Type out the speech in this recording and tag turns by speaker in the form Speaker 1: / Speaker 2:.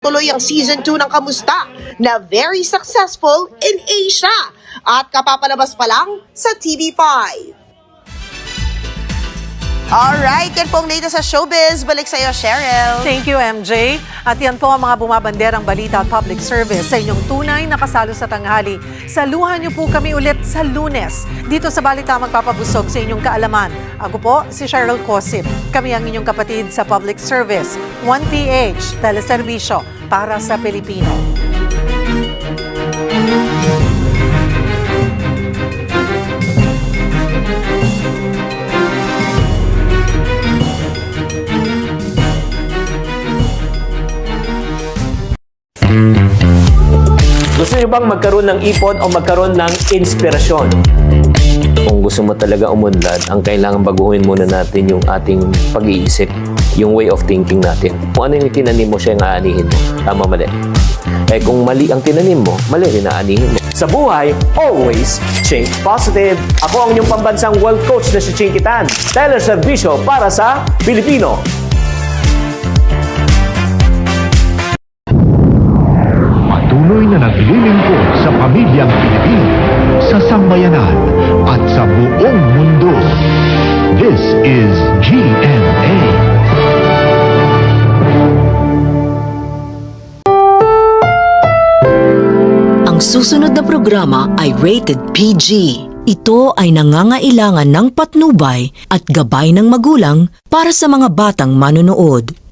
Speaker 1: tuloy ang Season 2 ng Kamusta na very successful in Asia at kapapalabas pa lang sa TV5. Alright, yan po ang latest sa showbiz. Balik sa iyo, Cheryl.
Speaker 2: Thank you, MJ. At yan po ang mga bumabanderang balita at public service sa inyong tunay na kasalo sa tanghali. Saluhan niyo po kami ulit sa Lunes. Dito sa Balita magpapabusog sa inyong kaalaman. Ako po, si Cheryl Cosip. Kami ang inyong kapatid sa public service. 1PH, teleserbisyo para sa Pilipino.
Speaker 3: Gusto niyo bang magkaroon ng ipon o magkaroon ng inspirasyon? Kung gusto mo talaga umunlad, ang kailangan baguhin muna natin yung ating pag-iisip, yung way of thinking natin. Kung ano yung tinanim mo, siya yung aanihin mo. Tama, mali. Eh kung mali ang tinanim mo, mali rin aanihin mo. Sa buhay, always think positive. Ako ang inyong pambansang world coach na si Chinky Tan. Teleserbisyo para sa Pilipino.
Speaker 4: Patuloy na naglilingkod sa pamilyang Pilipino, sa sambayanan at sa buong mundo. This is GMA.
Speaker 5: Ang susunod na programa ay rated PG. Ito ay nangangailangan ng patnubay at gabay ng magulang para sa mga batang manonood.